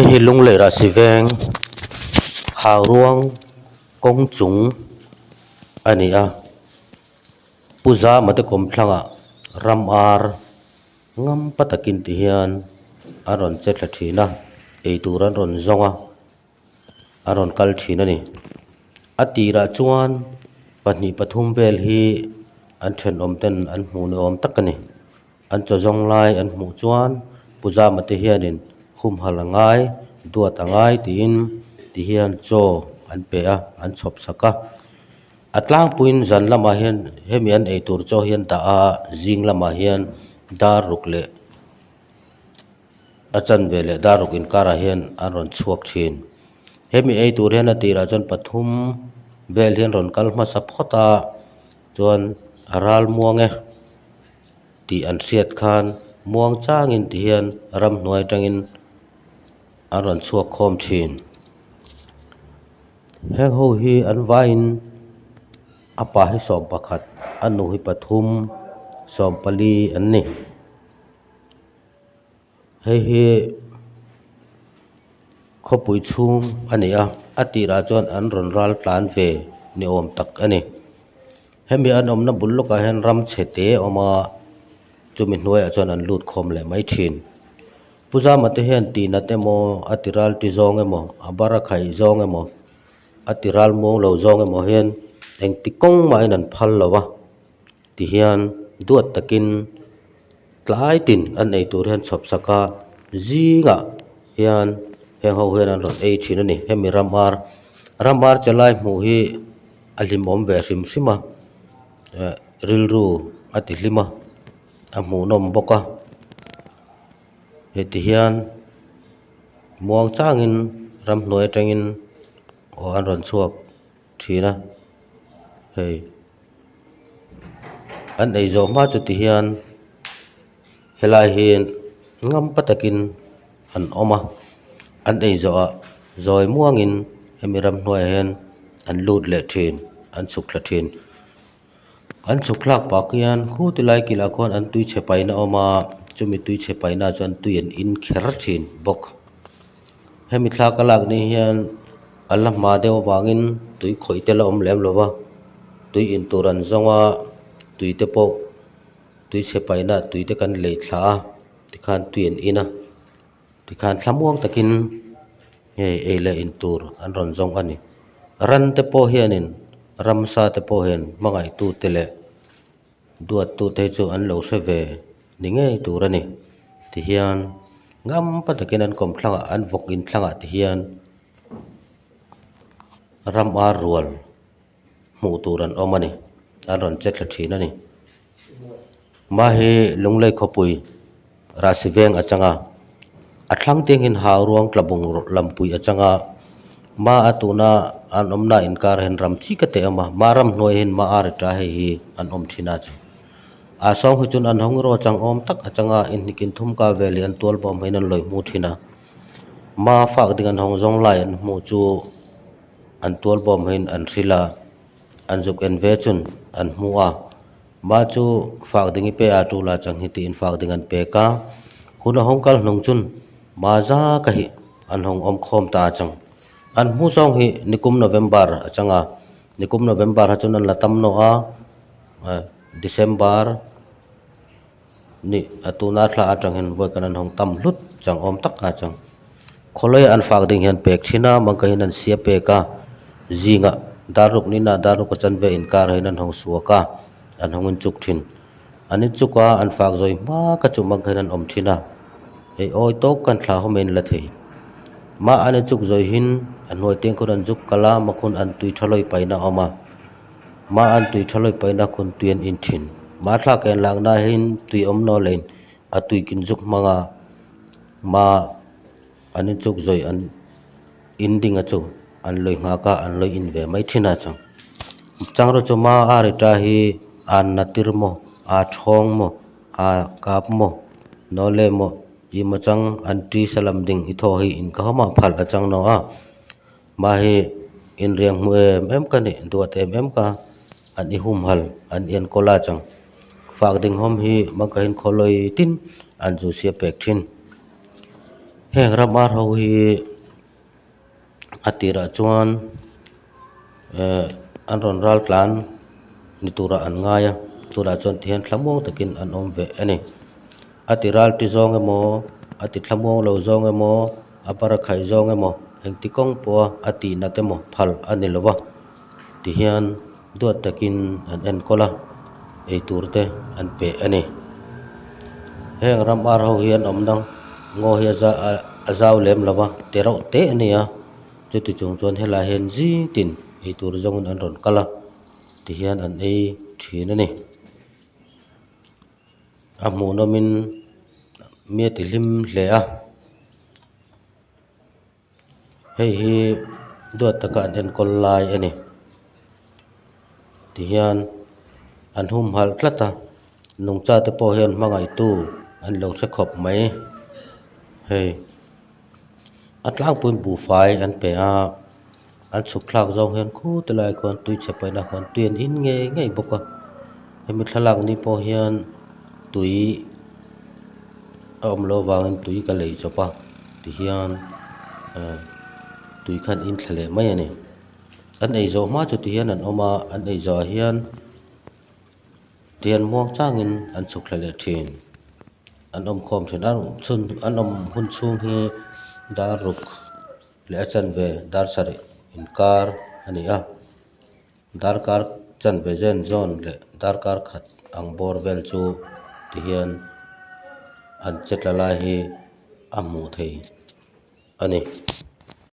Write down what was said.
hi lung le ra si veng hào ruang kong chung ani a puja mate kom thlanga ram ar ngam patakin ti hian aron che thla thina ei turan ron zonga aron kal thina ni atira chuan pahnih pathum vel hi an then om ten an hmu ni awm tak ani an cho zong lai an hmu chuan puja mate hianin khum halangai duat angai tin ti hian chaw an pe a an chhop saka atlang puin zan lama hian hemi an ei tur chaw hian da a zing lama hian dar ruk le achan ve le dar ruk in kara hian an ron chuak thin hemi ei tur hian atira chuan pathum vel hian ron kal hmasa phota chuan aral muange ti an hriat khan muang changin ti hian ram hnuai tangin an ron chuak khawm thin heng ho hi an vain apa hi som pakhat anu hi pathum som pali an ni hei hi khopui chhung ani a atira chuan an ron ral tlan ve ni awm tak ani hemi an awmna bul lawkah hian ram chhete awma chumi hnuaiah chuan an lut khawm le mai thin puja mate hian tinat emaw atiral ti zawng emaw a barakhai zawng emaw atiral mawng lo zawng emaw hian engti kong ma in an phal lova ti hian duat takin tlai tin an ei tur hian chhop saka zinga hian heng ho hian an ron ei thin ani hemi ramar chalai hmu hi a hlim awm ve hrim hrima rilru ati hlima a hmu nawm bawka heti hian muang changin ram hnuai atangin an ron chuak thina hei an ei zawh hma chu ti hian helai hian ngam patakin an awma an ei zawh ah zawi muangin hemi ram hnuai hian an lut le thin an chuk thla thin an chuk thlak pak hian khu ti lai kila khuan an tui che paina awma chumi tui che paina chuan tui an in kher thin bawk hemi thlak alak ni hian alla hma deuh awangin tui khawih te la awm lem lova tui in tur an zonga tui te pawh tui che paina tui te kan lei thla a tikhan tui an ina tikhan thlamuang takin hei ei le in tur an ron zong ani ran te pawh hianin ramsa te pawh hian hmangai tu te le duat tu te chu an lo hre ve ni ngei tur ani ti hian ngam patakin an kom thlanga an vok in thlanga ti hian ram ar rual hmu tur an awm ani an ron che thla thin ani ma hi lunglei khawpui ra si veng atanga a thlang teng in hau ruang tlabung lampui atanga ma atuna an omna inkar hen ram chi ka te ama ma ram hnuai hin ma ar ta hei hi an om thina cha a song hu chun an hong ro chang om tak achanga in nikin thum ka veli an tol bom hin an loi mu thina ma fak ding an hong zong lai an mu chu an tol bom hin an thrila an zuk en ve chun an mu a ma chu fak ding pe a tu la chang hi ti in fak ding an pe ka huna hong kal hnong chun ma za ka hi an hong om khom ta chang an mu song hi nikum november achanga nikum november ha chun an latam no a december ni atuna thla atang hen voi kan an hong tam lut chang om tak ka chang kholoi an fak ding hian pek thina mangka hin an sia peka zinga daruk ni na daruk chan ve inkar hin an hong suaka an hong in chuk thin anin chuka an fak zoi ma ka chu mangka hin an om thina ei oi tok kan thla homen la thei ma an chuk zoi hin an hoi teng khun an juk kala ma khun an tui thaloi paina oma ma an tui thaloi paina khun tuian in thin ma thla ken lang na hin tui om no lein a tui kin juk manga ma an chuk zoi an in ding a chu an loi nga ka an loi in ve mai thina chang ro chu ma a ri ta hi an natir mo a thong mo a kap mo no le mo i ma chang an tri salam ding i tho hi in ka ma phal a chang no a ma hi in riang mu em ka ni duat em ka an i hum hal an en kola chang fak ding hom hi ma ka hin kholoi tin an ju sia pek thin heng ramar ho hi atira chuan an ron ral tlan ni tura an ngaya tura chuan thian thlamawng takin an awm ve ani atiral ti zawng emaw ati thlamawng lo zawng emaw a parakhai zawng emaw heng ti kawng pawh a ati nat emaw phal ani lova ti hian duat takin an enkawl a eitur te an pe ani heng ramar ho hi an awm dang ngaw hi a zau lem lova te reuh te ani a chuti chung chuan helai hian zing tin eitur zawngin an rawn kal a ti hian an ei thin ani a hmuh nawmin mia ti hlim hle a hei hi duat taka an enkawl lai ani ti hian an hum hal tlat a nungcha te pawh hian hmangai tu an lo hre khawp mai hei a tlang puin bufai an pe a an chhuk thlak zawng hian khu te lai khuan tui che paina khuan tui an in nge ngei bawk a hemi thlalak ni pawh hian tui a awm lo wangin tui ka lei chawp a ti hian tui khan in thla leh mai ani an eizaw hma chu ti hian an awm a an eizaw ah hian tian muang changin an chhuk thla leh thin an awm khawm thin an awm hun chhung hi dar ruk leh a chan ve dar sarih inkar ani a dar kar chan ve zen zawn leh dar kar khat ang bawr vel chu ti hian an che tla lai hi a hmuh theih ani